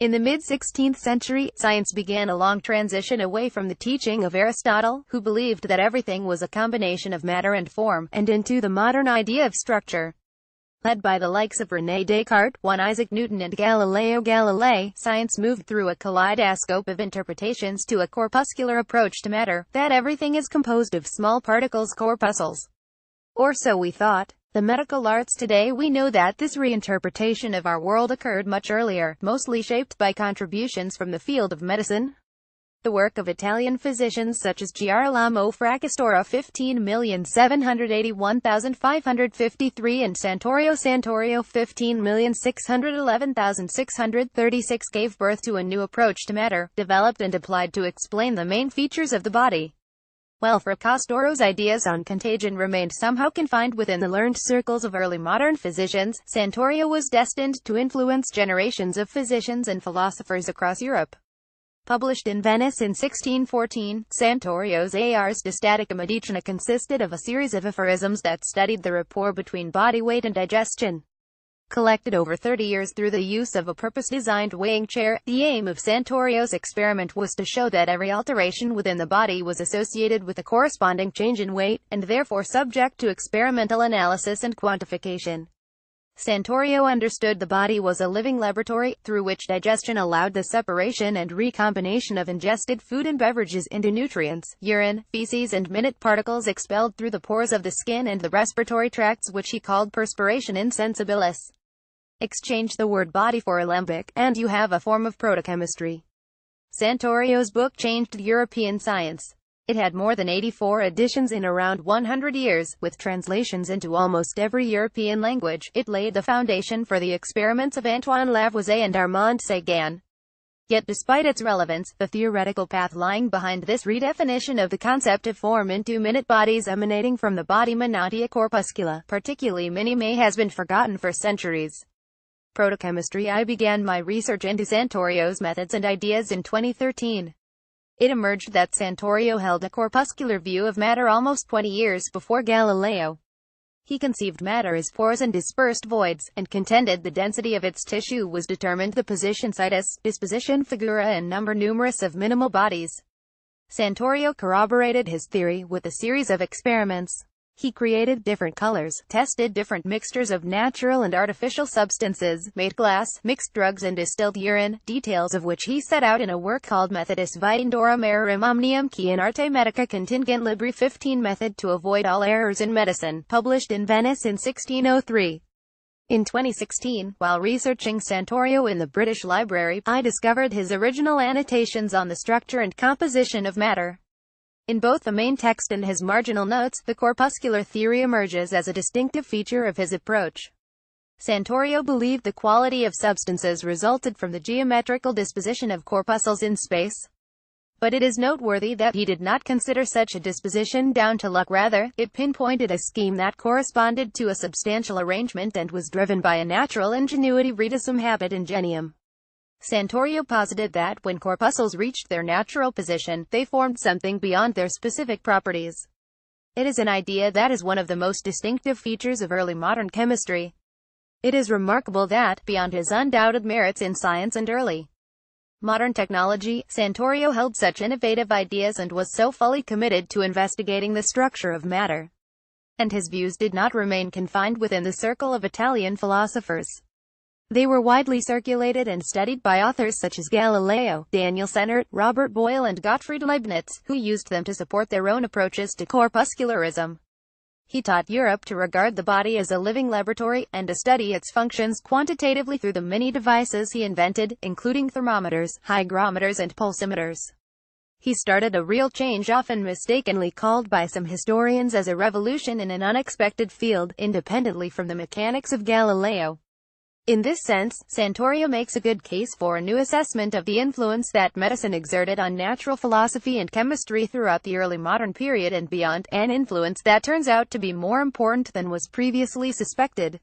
In the mid-16th century, science began a long transition away from the teaching of Aristotle, who believed that everything was a combination of matter and form, and into the modern idea of structure. Led by the likes of René Descartes, Isaac Newton and Galileo Galilei, science moved through a kaleidoscope of interpretations to a corpuscular approach to matter, that everything is composed of small particles, corpuscles. Or so we thought. The medical arts today we know that this reinterpretation of our world occurred much earlier, mostly shaped by contributions from the field of medicine. The work of Italian physicians such as Girolamo Fracastoro 15,781,553 and Santorio 15,611,636 gave birth to a new approach to matter, developed and applied to explain the main features of the body. While Fracastoro's ideas on contagion remained somehow confined within the learned circles of early modern physicians, Santorio was destined to influence generations of physicians and philosophers across Europe. Published in Venice in 1614, Santorio's Ars de Statica Medicina consisted of a series of aphorisms that studied the rapport between body weight and digestion. Collected over 30 years through the use of a purpose-designed weighing chair, the aim of Santorio's experiment was to show that every alteration within the body was associated with a corresponding change in weight, and therefore subject to experimental analysis and quantification. Santorio understood the body was a living laboratory, through which digestion allowed the separation and recombination of ingested food and beverages into nutrients, urine, feces and minute particles expelled through the pores of the skin and the respiratory tracts, which he called perspiration insensibilis. Exchange the word body for alembic, and you have a form of protochemistry. Santorio's book changed European science. It had more than 84 editions in around 100 years, with translations into almost every European language. It laid the foundation for the experiments of Antoine Lavoisier and Armand Séguin. Yet despite its relevance, the theoretical path lying behind this redefinition of the concept of form into minute bodies emanating from the body Monatia corpuscula, particularly minime, has been forgotten for centuries. Protochemistry. I began my research into Santorio's methods and ideas in 2013. It emerged that Santorio held a corpuscular view of matter almost 20 years before Galileo. He conceived matter as pores and dispersed voids, and contended the density of its tissue was determined the position, situs, disposition, figura and number numerous of minimal bodies. Santorio corroborated his theory with a series of experiments. He created different colors, tested different mixtures of natural and artificial substances, made glass, mixed drugs and distilled urine, details of which he set out in a work called Methodus Videndorum Errorum Omnium qui in arte medica contingent libri 15 Method to avoid all errors in medicine, published in Venice in 1603. In 2016, while researching Santorio in the British Library, I discovered his original annotations on the structure and composition of matter. In both the main text and his marginal notes, the corpuscular theory emerges as a distinctive feature of his approach. Santorio believed the quality of substances resulted from the geometrical disposition of corpuscles in space. But it is noteworthy that he did not consider such a disposition down to luck. Rather, it pinpointed a scheme that corresponded to a substantial arrangement and was driven by a natural ingenuity, reticum habet ingenium. Santorio posited that when corpuscles reached their natural position, they formed something beyond their specific properties. It is an idea that is one of the most distinctive features of early modern chemistry. It is remarkable that, beyond his undoubted merits in science and early modern technology, Santorio held such innovative ideas and was so fully committed to investigating the structure of matter. And his views did not remain confined within the circle of Italian philosophers. They were widely circulated and studied by authors such as Galileo, Daniel Sennert, Robert Boyle and Gottfried Leibniz, who used them to support their own approaches to corpuscularism. He taught Europe to regard the body as a living laboratory, and to study its functions quantitatively through the many devices he invented, including thermometers, hygrometers and pulsimeters. He started a real change, often mistakenly called by some historians as a revolution in an unexpected field, independently from the mechanics of Galileo. In this sense, Santorio makes a good case for a new assessment of the influence that medicine exerted on natural philosophy and chemistry throughout the early modern period and beyond, an influence that turns out to be more important than was previously suspected.